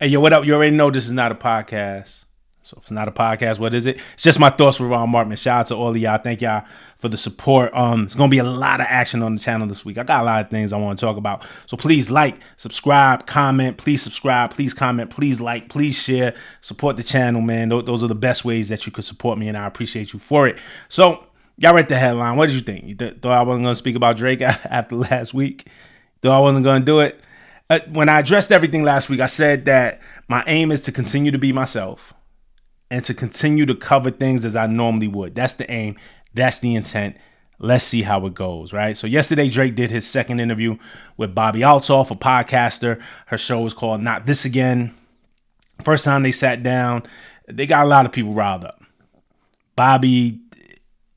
Hey, yo, what up? You already know this is not a podcast. So if it's not a podcast, what is it? It's just my thoughts with Ron Markman. Shout out to all of y'all. Thank y'all for the support. It's going to be a lot of action on the channel this week. I got a lot of things I want to talk about. So please like, subscribe, comment. Please subscribe. Please comment. Please like. Please share. Support the channel, man. Those are the best ways that you could support me, and I appreciate you for it. So y'all read the headline. What did you think? You thought I wasn't going to speak about Drake after last week? Thought I wasn't going to do it? When I addressed everything last week, I said that my aim is to continue to be myself and to continue to cover things as I normally would. That's the aim. That's the intent. Let's see how it goes, right? So yesterday, Drake did his second interview with Bobbi Althoff, a podcaster. Her show is called Not This Again. First time they sat down, they got a lot of people riled up. Bobbi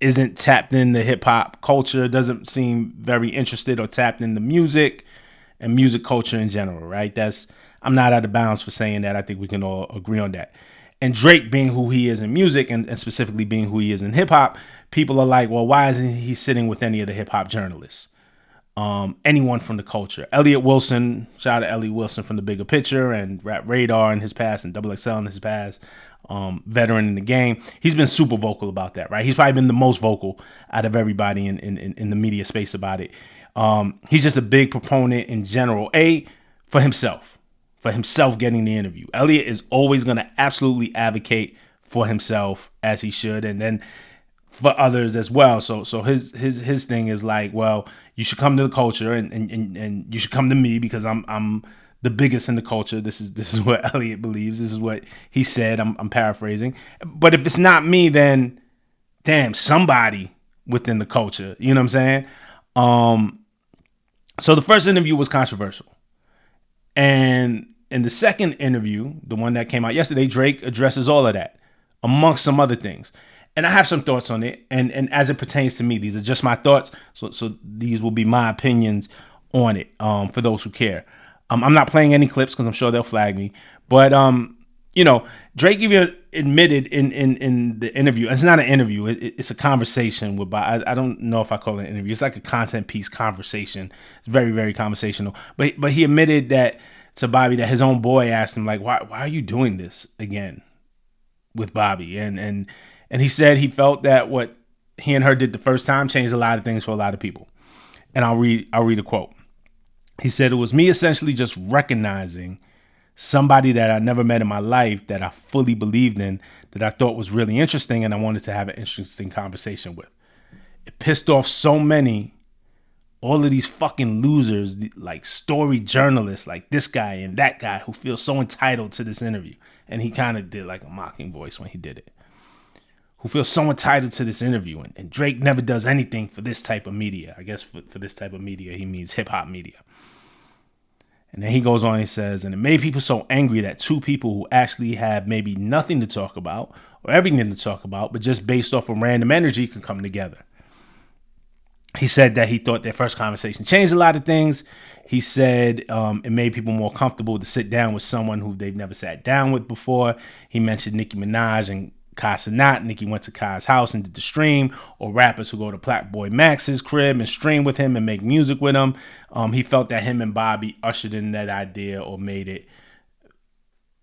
isn't tapped into hip-hop culture, doesn't seem very interested or tapped into music and music culture in general, right? I'm not out of bounds for saying that. I think we can all agree on that. And Drake being who he is in music and specifically being who he is in hip hop, people are like, well, why isn't he sitting with any of the hip hop journalists? Anyone from the culture. Elliot Wilson, shout out to Elliot Wilson from The Bigger Picture and Rap Radar in his past and Double XL in his past, veteran in the game. He's been super vocal about that, right? He's probably been the most vocal out of everybody in the media space about it. He's just a big proponent in general, for himself getting the interview. Elliot is always going to absolutely advocate for himself, as he should, and then for others as well. So his thing is like, well, you should come to the culture and you should come to me because I'm the biggest in the culture. This is what Elliot believes. This is what he said. I'm paraphrasing. But if it's not me, then damn, somebody within the culture. You know what I'm saying? So the first interview was controversial. And in the second interview, the one that came out yesterday, Drake addresses all of that, amongst some other things. And I have some thoughts on it. And as it pertains to me, these are just my thoughts. So these will be my opinions on it, for those who care. I'm not playing any clips because I'm sure they'll flag me. But, Drake even admitted in the interview, it's not an interview, it's a conversation with Bobbi. I don't know if I call it an interview. It's like a content piece conversation. It's very, very conversational. But he admitted that to Bobbi that his own boy asked him, like, why are you doing this again with Bobbi? And he said he felt that what he and her did the first time changed a lot of things for a lot of people. And I'll read a quote. He said, it was me essentially just recognizing somebody that I never met in my life that I fully believed in, that I thought was really interesting, and I wanted to have an interesting conversation with. It pissed off so many, all of these fucking losers, like story journalists, like this guy and that guy who feel so entitled to this interview. And he kind of did like a mocking voice when he did it. Who feel so entitled to this interview. And Drake never does anything for this type of media. I guess for this type of media, he means hip hop media. And then he goes on, he says, and it made people so angry that two people who actually have maybe nothing to talk about or everything to talk about, but just based off of random energy can come together. He said that he thought their first conversation changed a lot of things. He said it made people more comfortable to sit down with someone who they've never sat down with before. He mentioned Nicki Minaj and Kai Cenat. Nicki went to Kai's house and did the stream, or rappers who go to Black Boy Max's crib and stream with him and make music with him. He felt that him and Bobbi ushered in that idea or made it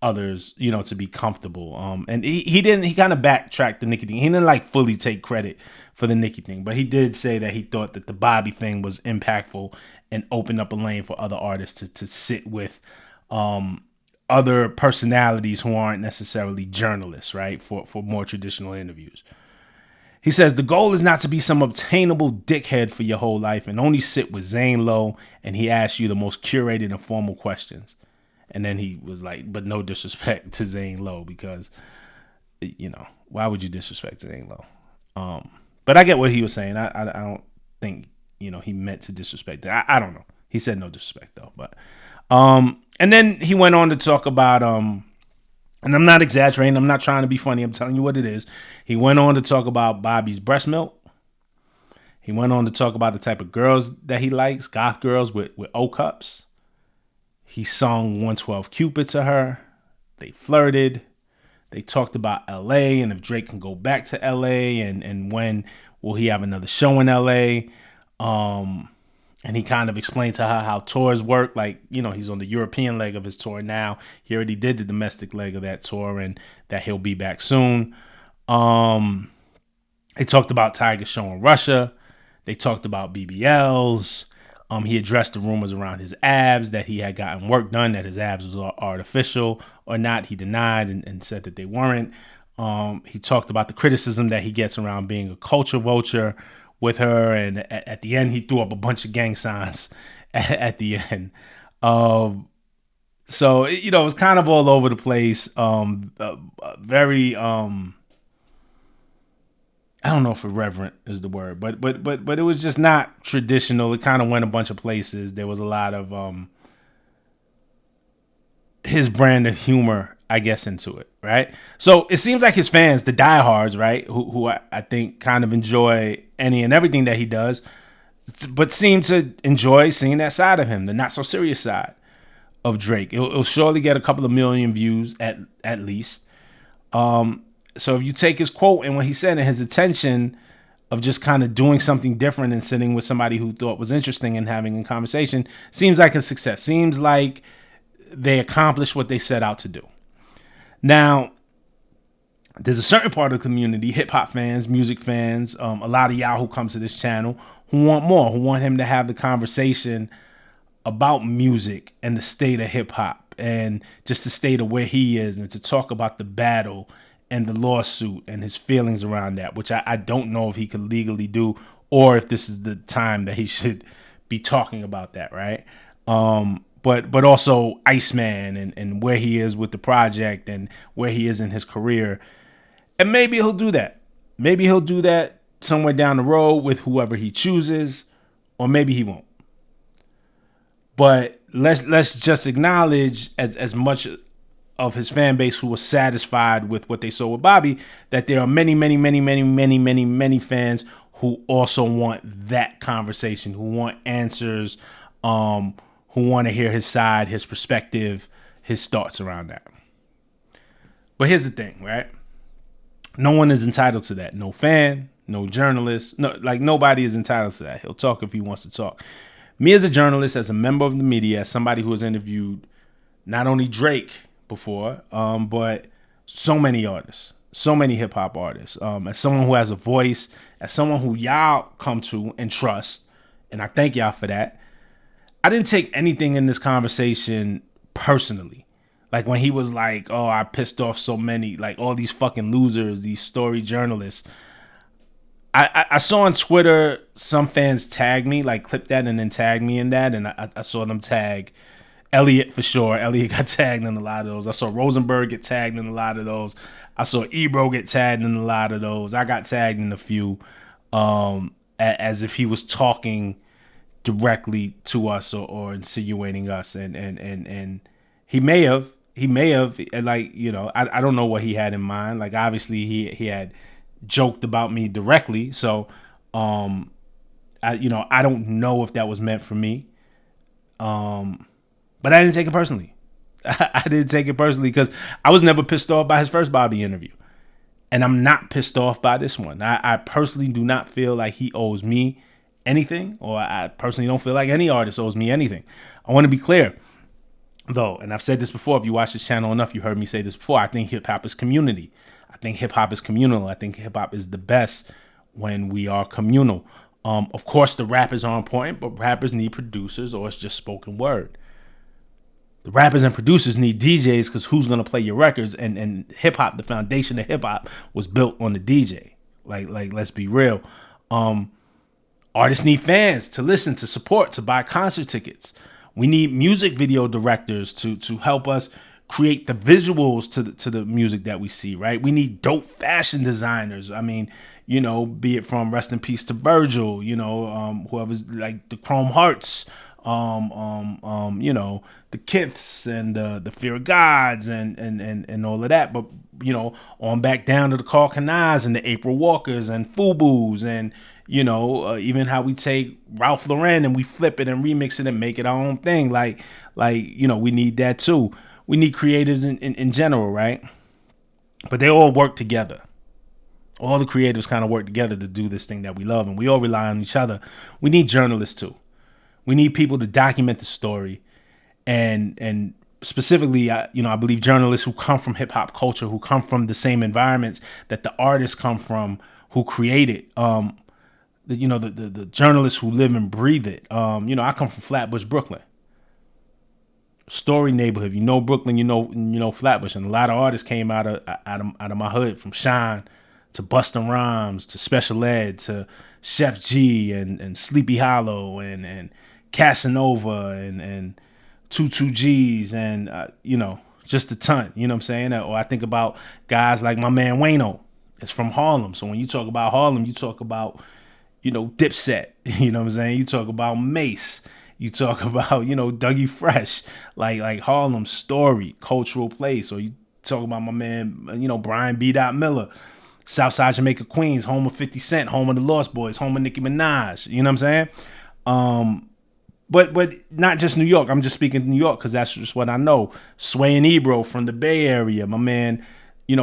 others, to be comfortable. And he kind of backtracked the Nicki thing. He didn't like fully take credit for the Nicki thing, but he did say that he thought that the Bobbi thing was impactful and opened up a lane for other artists to sit with other personalities who aren't necessarily journalists, right? For more traditional interviews. He says the goal is not to be some obtainable dickhead for your whole life and only sit with Zane Lowe and he asks you the most curated and formal questions. And then he was like, but no disrespect to Zane Lowe because, why would you disrespect Zane Lowe? But I get what he was saying. I don't think, he meant to disrespect. I don't know. He said no disrespect though, but and then he went on to talk about, and I'm not exaggerating. I'm not trying to be funny. I'm telling you what it is. He went on to talk about Bobbi's breast milk. He went on to talk about the type of girls that he likes, goth girls with O cups. He sung 112 Cupid to her. They flirted. They talked about LA and if Drake can go back to LA and when will he have another show in LA. And he kind of explained to her how tours work. Like, he's on the European leg of his tour now. He already did the domestic leg of that tour, and that he'll be back soon. They talked about Tiger showing Russia. They talked about BBLs. He addressed the rumors around his abs, that he had gotten work done, that his abs was artificial or not. He denied and said that they weren't. He talked about the criticism that he gets around being a culture vulture with her, and at the end he threw up a bunch of gang signs at the end. So it was kind of all over the place. Very I don't know if irreverent is the word, but it was just not traditional. It kind of went a bunch of places. There was a lot of his brand of humor, I guess, into it, right? So it seems like his fans, the diehards, right, who I think kind of enjoy any and everything that he does, but seem to enjoy seeing that side of him, the not so serious side of Drake. It'll surely get a couple of million views at least. So if you take his quote and what he said and his intention of just kind of doing something different and sitting with somebody who thought was interesting and having a conversation, seems like a success. Seems like they accomplished what they set out to do. Now, there's a certain part of the community, hip hop fans, music fans, a lot of y'all who come to this channel who want more, who want him to have the conversation about music and the state of hip hop and just the state of where he is, and to talk about the battle and the lawsuit and his feelings around that, which I don't know if he could legally do, or if this is the time that he should be talking about that, right? But also Iceman and where he is with the project and where he is in his career. And maybe he'll do that. Maybe he'll do that somewhere down the road with whoever he chooses, or maybe he won't. But let's just acknowledge, as much of his fan base who was satisfied with what they saw with Bobby, that there are many, many, many, many, many, many, many fans who also want that conversation, who want answers, who want to hear his side, his perspective, his thoughts around that. But here's the thing, right? No one is entitled to that. No fan, no journalist, nobody is entitled to that. He'll talk if he wants to talk. Me as a journalist, as a member of the media, as somebody who has interviewed not only Drake before, but so many artists, so many hip hop artists, as someone who has a voice, as someone who y'all come to and trust, and I thank y'all for that. I didn't take anything in this conversation personally. Like when he was like, oh, I pissed off so many, like all these fucking losers, these story journalists. I saw on Twitter some fans tag me, like clip that and then tag me in that. And I saw them tag Elliot for sure. Elliot got tagged in a lot of those. I saw Rosenberg get tagged in a lot of those. I saw Ebro get tagged in a lot of those. I got tagged in a few, as if he was talking directly to us or insinuating us. And he may have, like, I don't know what he had in mind. Like, obviously he had joked about me directly. So, I don't know if that was meant for me. But I didn't take it personally. I didn't take it personally because I was never pissed off by his first Bobby interview. And I'm not pissed off by this one. I personally do not feel like he owes me anything, or I personally don't feel like any artist owes me anything. I want to be clear, though, and I've said this before. If you watch this channel enough, you heard me say this before. I think hip hop is community. I think hip hop is communal. I think hip hop is the best when we are communal. Of course, the rappers are important, but rappers need producers, or it's just spoken word. The rappers and producers need DJs because who's going to play your records? And hip hop, the foundation of hip hop was built on the DJ. Like let's be real. Artists need fans to listen, to support, to buy concert tickets. We need music video directors to help us create the visuals to the music that we see, right? We need dope fashion designers. I mean, be it from rest in peace to Virgil, whoever's like the Chrome Hearts, the Kiths and the Fear of Gods and all of that. But, on back down to the Carl Kanais and the April Walkers and Fubu's and, even how we take Ralph Lauren and we flip it and remix it and make it our own thing. We need that too. We need creatives in general, right? But they all work together. All the creatives kind of work together to do this thing that we love, and we all rely on each other. We need journalists too. We need people to document the story, and specifically, I believe journalists who come from hip hop culture, who come from the same environments that the artists come from, who create it. The journalists who live and breathe it. I come from Flatbush, Brooklyn, story neighborhood. You know Brooklyn, you know Flatbush, and a lot of artists came out of my hood, from Shine to Busta Rhymes to Special Ed to Chef G and Sleepy Hollow and Casanova and 22 Gs and just a ton. You know what I'm saying? Or I think about guys like my man Wayno. It's from Harlem. So when you talk about Harlem, you talk about Dipset. You know what I'm saying? You talk about Mace. You talk about, Dougie Fresh, like Harlem story, cultural place. Or you talk about my man, Brian B. Miller, Southside Jamaica, Queens, home of 50 Cent, home of the Lost Boys, home of Nicki Minaj. You know what I'm saying? But not just New York. I'm just speaking New York because that's just what I know. Sway and Ebro from the Bay Area. My man,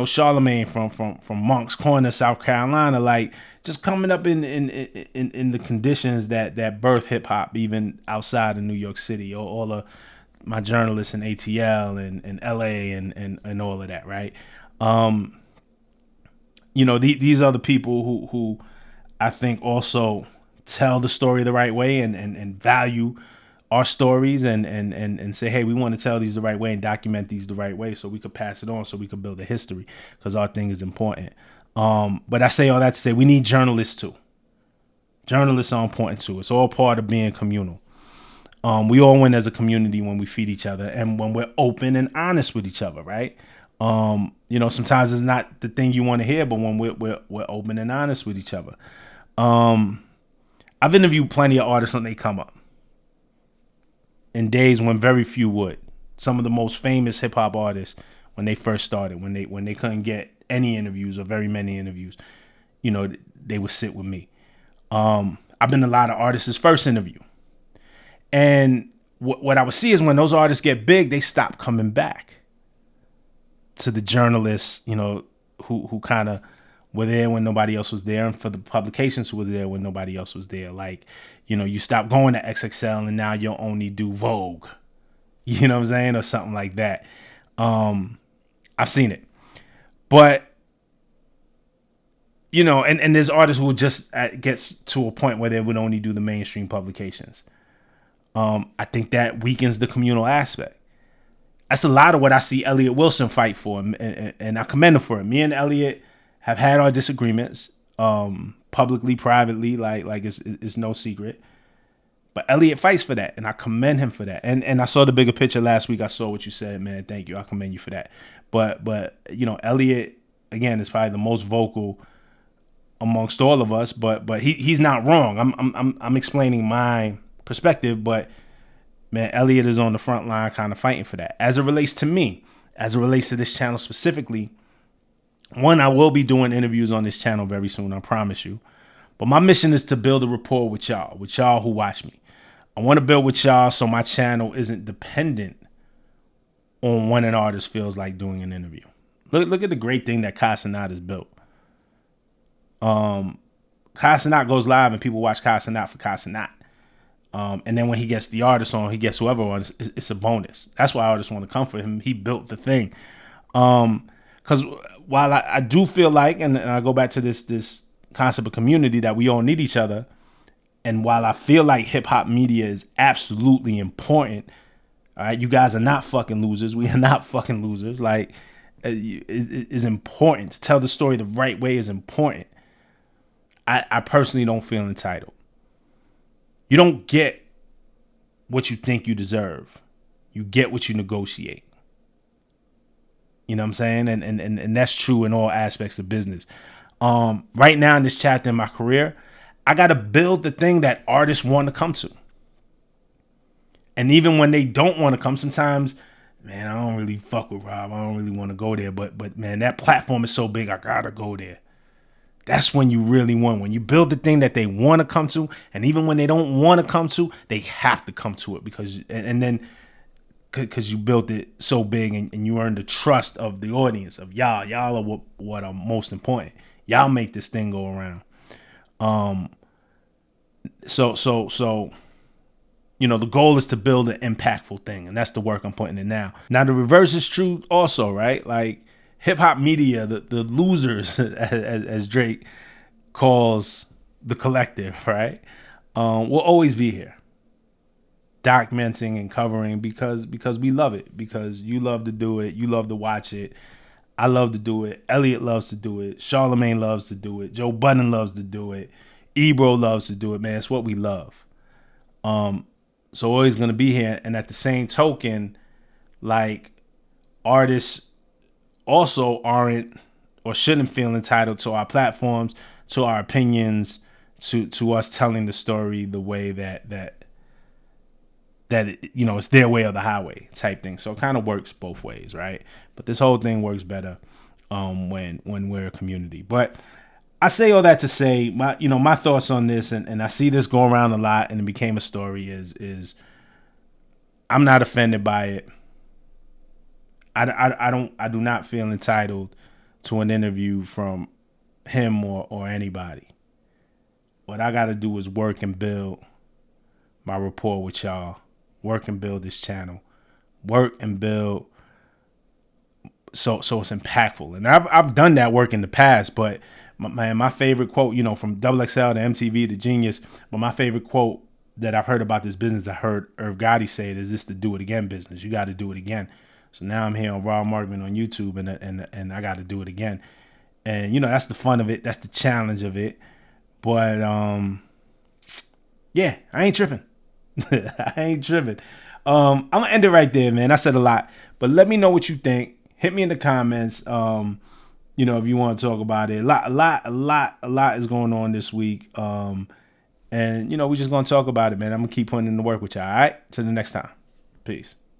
Charlemagne from Moncks Corner, South Carolina. Like, just coming up in the conditions that birth hip hop, even outside of New York City, or all of my journalists in ATL and LA and all of that, right? These are the people who I think also tell the story the right way and value our stories and say, hey, we want to tell these the right way and document these the right way so we could pass it on, so we could build a history, because our thing is important. But I say all that to say we need journalists too. Journalists are important too. It's all part of being communal. We all win as a community when we feed each other and when we're open and honest with each other, right? Sometimes it's not the thing you want to hear, but when we're open and honest with each other. I've interviewed plenty of artists when they come up in days when very few would. Some of the most famous hip hop artists, when they first started, when they couldn't get any interviews or very many interviews, they would sit with me. I've been a lot of artists' first interview. And what I would see is when those artists get big, they stop coming back to the journalists, who kind of were there when nobody else was there, and for the publications who were there when nobody else was there. Like, you stop going to XXL and now you'll only do Vogue. You know what I'm saying? Or something like that. I've seen it. But, and there's artists who just gets to a point where they would only do the mainstream publications. I think that weakens the communal aspect. That's a lot of what I see Elliott Wilson fight for, and I commend him for it. Me and Elliott have had our disagreements, publicly, privately, like it's no secret. But Elliott fights for that, and I commend him for that. And I saw the bigger picture last week. I saw what you said, man. Thank you. I commend you for that. But Elliott, again, is probably the most vocal amongst all of us. But he's not wrong. I'm explaining my perspective, but man, Elliott is on the front line kind of fighting for that. As it relates to me, as it relates to this channel specifically, one, I will be doing interviews on this channel very soon, I promise you. But my mission is to build a rapport with y'all who watch me. I want to build with y'all so my channel isn't dependent on when an artist feels like doing an interview. Look at the great thing that Casanat has built. Casanat goes live and people watch Casanat for Casanat. And then when he gets the artist on, he gets whoever on, it's a bonus. That's why artists want to come for him. He built the thing. Because while I do feel like, and I go back to this concept of community, that we all need each other, and while I feel like hip hop media is absolutely important, all right, you guys are not fucking losers. We are not fucking losers. Like, it is important to tell the story the right way is important. I personally don't feel entitled. You don't get what you think you deserve. You get what you negotiate. You know what I'm saying? And that's true in all aspects of business. Right now in this chapter in my career, I got to build the thing that artists want to come to. And even when they don't want to come, sometimes, man, I don't really fuck with Rob. I don't really want to go there. But man, that platform is so big, I got to go there. That's when you really win. When you build the thing that they want to come to, and even when they don't want to come to, they have to come to it because you built it so big and you earned the trust of the audience, of y'all. Y'all are what are most important. Y'all make this thing go around. So the goal is to build an impactful thing, and that's the work I'm putting in now. Now the reverse is true also, right? Like hip hop media, the losers, as Drake calls the collective, right? Will always be here, documenting and covering because we love it, because you love to do it, you love to watch it. I love to do it. Elliot loves to do it. Charlemagne loves to do it. Joe Budden loves to do it. Ebro loves to do it, man. It's what we love. So always gonna be here. And at the same token, like, artists also aren't or shouldn't feel entitled to our platforms, to our opinions, to us telling the story the way that it's their way or the highway type thing. So it kind of works both ways, right? But this whole thing works better when we're a community. But I say all that to say my thoughts on this, and I see this go around a lot, and it became a story. Is I'm not offended by it. I do not feel entitled to an interview from him or anybody. What I got to do is work and build my rapport with y'all. Work and build this channel. Work and build so it's impactful. And I've done that work in the past, but my favorite quote, from XXL to MTV to Genius, but my favorite quote that I've heard about this business, I heard Irv Gotti say it, is this the do it again business. You got to do it again. So now I'm here on Raw Markman on YouTube, and I got to do it again. And that's the fun of it. That's the challenge of it. But yeah, I ain't tripping. I ain't tripping. I'm gonna end it right there, man. I said a lot, but let me know what you think. Hit me in the comments. If you want to talk about it. A lot is going on this week. And we just gonna talk about it, man. I'm gonna keep putting in the work with y'all. All right. Till the next time. Peace.